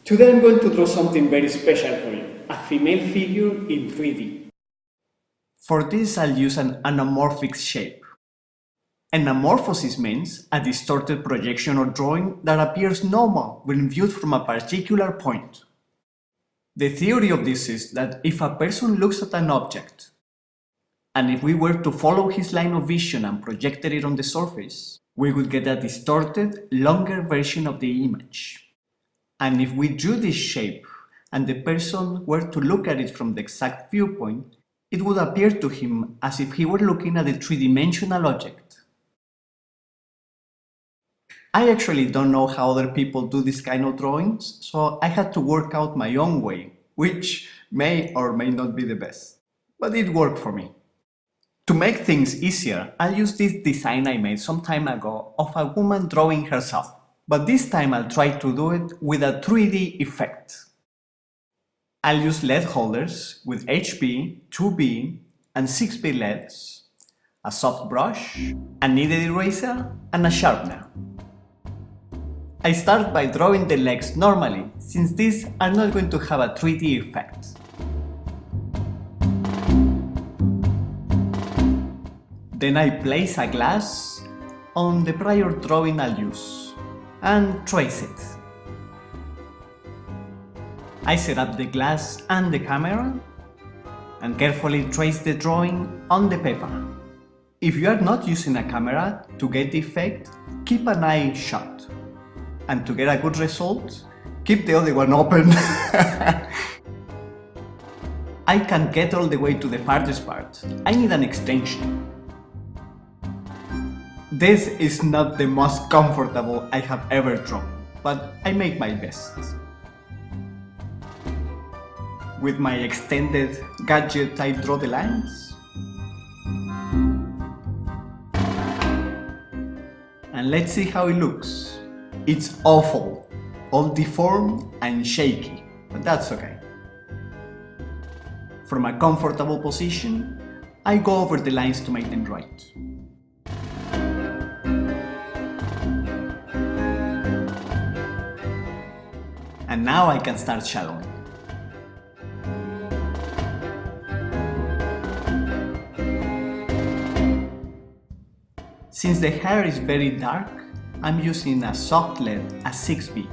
Today I'm going to draw something very special for you, a female figure in 3D. For this I'll use an anamorphic shape. Anamorphosis means a distorted projection or drawing that appears normal when viewed from a particular point. The theory of this is that if a person looks at an object, and if we were to follow his line of vision and projected it on the surface, we would get a distorted, longer version of the image. And if we drew this shape and the person were to look at it from the exact viewpoint, it would appear to him as if he were looking at a three-dimensional object. I actually don't know how other people do this kind of drawings, so I had to work out my own way, which may or may not be the best, but it worked for me. To make things easier, I'll use this design I made some time ago of a woman drawing herself, but this time I'll try to do it with a 3D effect. I'll use LED holders with HB, 2B, and 6B LEDs, a soft brush, a kneaded eraser, and a sharpener. I start by drawing the legs normally, since these are not going to have a 3D effect. Then I place a glass on the prior drawing I'll use, and trace it. I set up the glass and the camera, and carefully trace the drawing on the paper. If you are not using a camera to get the effect, keep an eye shut. And to get a good result, keep the other one open. I can't get all the way to the farthest part. I need an extension. This is not the most comfortable I have ever drawn, but I make my best. With my extended gadget, I draw the lines. And let's see how it looks. It's awful, all deformed and shaky, but that's okay. From a comfortable position, I go over the lines to make them right. And now I can start shadowing. Since the hair is very dark, I'm using a soft LED, a 6B.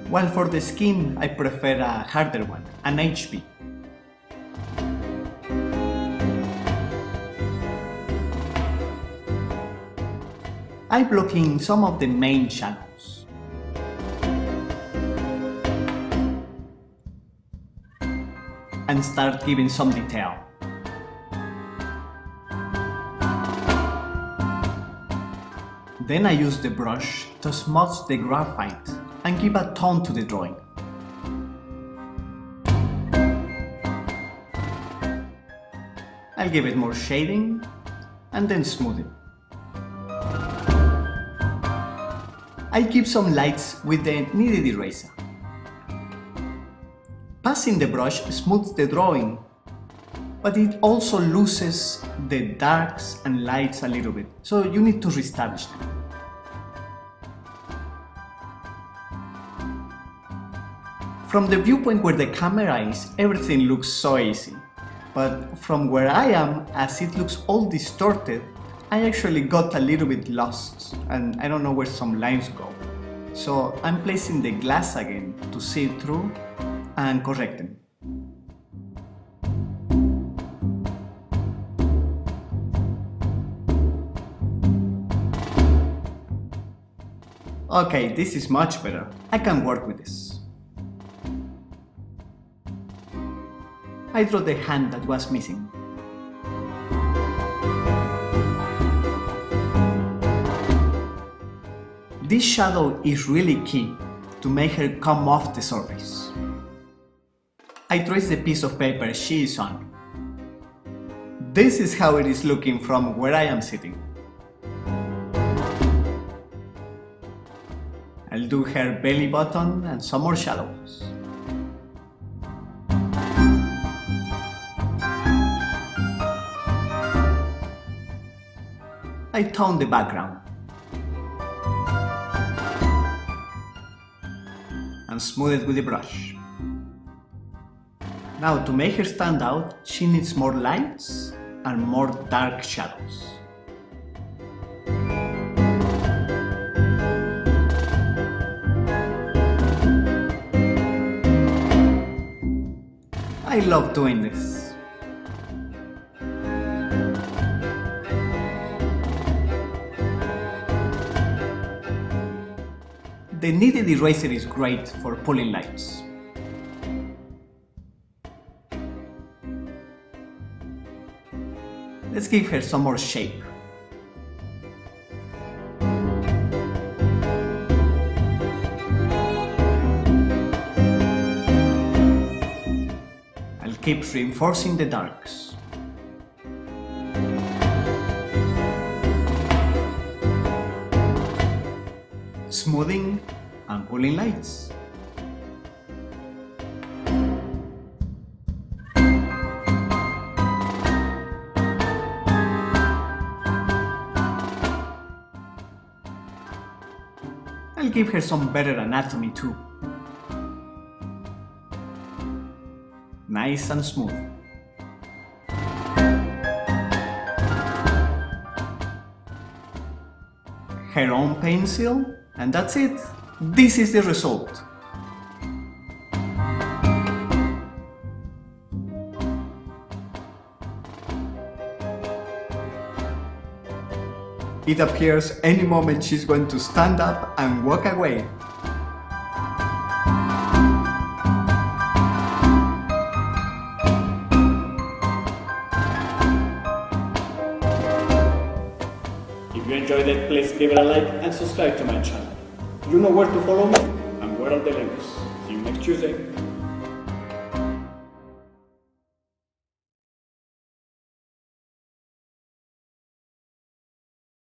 While for the skin, I prefer a harder one, an HB. I block in some of the main shadows. And start giving some detail. Then I use the brush to smudge the graphite and give a tone to the drawing. I'll give it more shading and then smooth it. I give some lights with the kneaded eraser. Passing the brush smooths the drawing, but it also loses the darks and lights a little bit, so you need to reestablish them. From the viewpoint where the camera is, everything looks so easy, but from where I am, as it looks all distorted, I actually got a little bit lost and I don't know where some lines go. So I'm placing the glass again to see it through and correct them. Okay, this is much better. I can work with this. I draw the hand that was missing. This shadow is really key to make her come off the surface. I trace the piece of paper she is on. This is how it is looking from where I am sitting. I'll do her belly button and some more shadows. I tone the background and smooth it with the brush. Now, to make her stand out, she needs more lights and more dark shadows. I love doing this. The kneaded eraser is great for pulling lights. Let's give her some more shape. I'll keep reinforcing the darks. Smoothing and pulling lights. I'll give her some better anatomy too. Nice and smooth. Her own pencil, and that's it. This is the result. It appears any moment she's going to stand up and walk away. If you enjoyed it, please give it a like and subscribe to my channel. You know where to follow me and where are the links. See you next Tuesday.